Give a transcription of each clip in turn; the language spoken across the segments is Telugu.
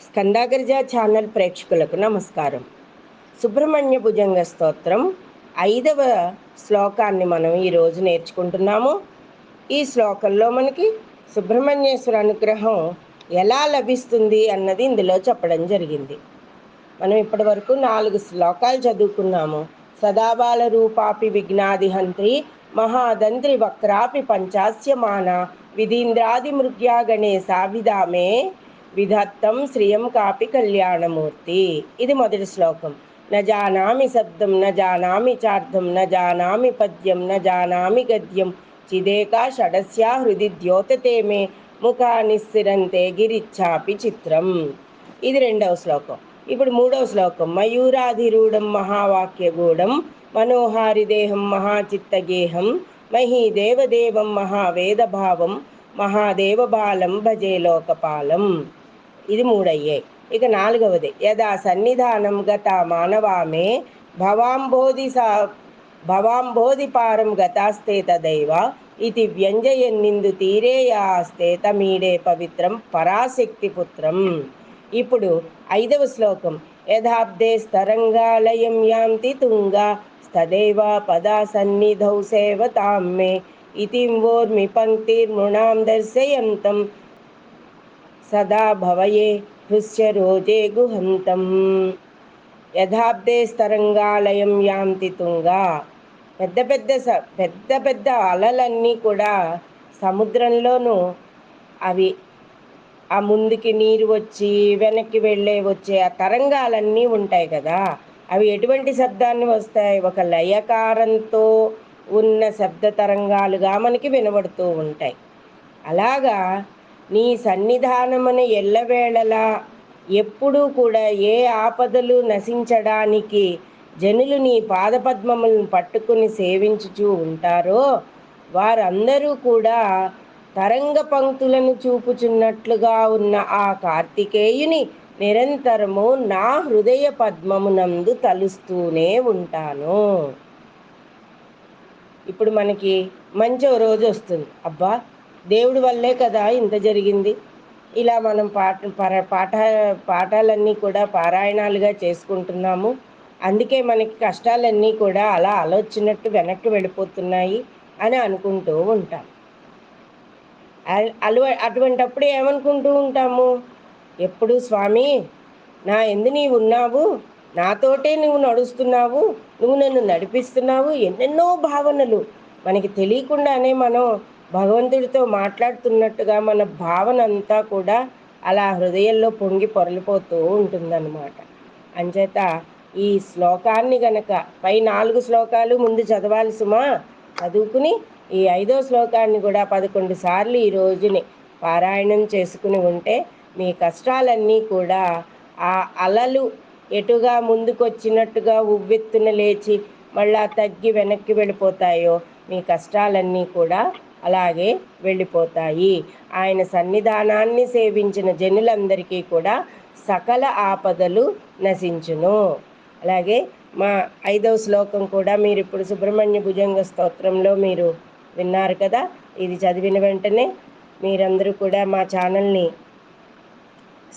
స్కందాగ్రజ ఛానల్ ప్రేక్షకులకు నమస్కారం. సుబ్రహ్మణ్య భుజంగ స్తోత్రం 5వ శ్లోకాన్ని మనం ఈరోజు నేర్చుకుంటున్నాము. ఈ శ్లోకంలో మనకి సుబ్రహ్మణ్యేశ్వర అనుగ్రహం ఎలా లభిస్తుంది అన్నది ఇందులో చెప్పడం జరిగింది. మనం ఇప్పటి వరకు 4 శ్లోకాలు చదువుకున్నాము. సదాబాల రూపాపి విఘ్నాదిహంత్రి మహాదంత్రి వక్రాపి పంచాస్యమాన విధీంద్రాది మృగ్యా గణేశా విధామే విధత్తం శ్రియం కాపి కళ్యాణమూర్తి. ఇది మొదటి శ్లోకం. న జానామి శబ్దం న జానామి చార్థం న జానామి పద్యం న జానామి గద్యం చిదేకా షడస్యా హృది ద్యోతతే మే ముఖాని స్థిరంతే గిరిచ్చాపి చిత్రం. ఇది రెండవ శ్లోకం. ఇప్పుడు మూడవ శ్లోకం. మయూరాధిరూఢం మహావాక్యగూఢం మనోహారి దేహం మహాచిత్తగేహం మహీదేవదేవం మహావేదభావం మహాదేవబాలం భజే లోకపాలం. ఇది మూడయ్యాయి. ఇక నాలుగవది. యదా సన్నిధానం గత మానవామే భవాంబోధి పారం గతాస్తే తదైవ ఇది వ్యంజయన్నిందు తీరేయాస్తే తమీడే పవిత్రం పరాశక్తి పుత్రం. ఇప్పుడు 5వ శ్లోకం. యథాబ్దే స్తరంగాలయం యాంతి తుంగా స్తదైవ పదా సన్నిధౌ సేవతాం మే ఇతిం వోర్మి పంక్తిర్మృణాం దర్శయంతం సదా భవయే హృస్య రోజే గుహంతం. యథాబ్దే స్తరంగాలయం యాంతి తుంగా. పెద్ద పెద్ద అలలన్నీ కూడా సముద్రంలోనూ అవి ఆ ముందుకి నీరు వచ్చి వెనక్కి వచ్చే ఆ తరంగాలన్నీ ఉంటాయి కదా. అవి ఎటువంటి శబ్దాన్ని వస్తాయి? ఒక లయకారంతో ఉన్న శబ్ద తరంగాలుగా మనకి వినబడుతూ ఉంటాయి. అలాగా నీ సన్నిధానమని ఎల్లవేళలా ఎప్పుడూ కూడా ఏ ఆపదలు నశించడానికి జనులు నీ పాదపద్మములను పట్టుకుని సేవించుచూ ఉంటారో వారందరూ కూడా తరంగ పంక్తులను చూపుచున్నట్లుగా ఉన్న ఆ కార్తికేయుని నిరంతరము నా హృదయ పద్మమునందు తలుస్తూనే ఉంటాను. ఇప్పుడు మనకి మంచి రోజు వస్తుంది. అబ్బా, దేవుడి వల్లే కదా ఇంత జరిగింది. ఇలా మనం పాఠాలన్నీ కూడా పారాయణాలుగా చేసుకుంటున్నాము. అందుకే మనకి కష్టాలన్నీ కూడా అలా ఆలోచినట్టు వెనక్కి వెళ్ళిపోతున్నాయి అని అనుకుంటూ ఉంటాం. అటువంటప్పుడు ఏమనుకుంటూ ఉంటాము? ఎప్పుడు స్వామి నా ఎందు నీవు ఉన్నావు, నాతోటే నువ్వు నడుస్తున్నావు, నువ్వు నన్ను నడిపిస్తున్నావు. ఎన్నెన్నో భావనలు మనకి తెలియకుండానే మనం భగవంతుడితో మాట్లాడుతున్నట్టుగా మన భావన అంతా కూడా అలా హృదయంలో పొంగి పొరలిపోతూ ఉంటుందన్నమాట. అంచేత ఈ శ్లోకాన్ని గనక పై 4 శ్లోకాలు ముందు చదవాలి సుమా. చదువుకుని ఈ 5వ శ్లోకాన్ని కూడా 11 సార్లు ఈ రోజుని పారాయణం చేసుకుని ఉంటే మీ కష్టాలన్నీ కూడా ఆ అలలు ఎటుగా ముందుకొచ్చినట్టుగా ఉవ్వెత్తున లేచి మళ్ళా తగ్గి వెనక్కి వెళ్ళిపోతాయో మీ కష్టాలన్నీ కూడా అలాగే వెళ్ళిపోతాయి. ఆయన సన్నిధానాన్ని సేవించిన జనులందరికీ కూడా సకల ఆపదలు నశించును. అలాగే మా 5వ శ్లోకం కూడా మీరు ఇప్పుడు సుబ్రహ్మణ్య భుజంగ స్తోత్రంలో మీరు విన్నారు కదా. ఇది చదివిన వెంటనే మీరందరూ కూడా మా ఛానల్ని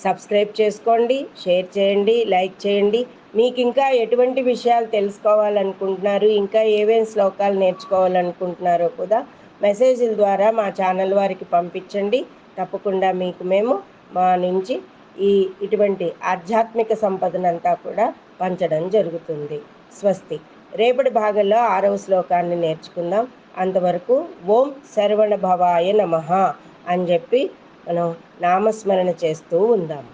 సబ్స్క్రైబ్ చేసుకోండి, షేర్ చేయండి, లైక్ చేయండి. మీకు ఇంకా ఎటువంటి విషయాలు తెలుసుకోవాలనుకుంటున్నారు, ఇంకా ఏమేమి శ్లోకాలు నేర్చుకోవాలనుకుంటున్నారో కూడా మెసేజ్ల ద్వారా మా ఛానల్ వారికి పంపించండి. తప్పకుండా మీకు మేము మా నుంచి ఇటువంటి ఆధ్యాత్మిక సంపదనంతా కూడా పంచడం జరుగుతుంది. స్వస్తి. రేపటి భాగంలో 6వ శ్లోకాన్ని నేర్చుకుందాం. అంతవరకు ఓం శరవణ భవాయ నమః అని చెప్పి మనం నామస్మరణ చేస్తూ ఉందాం.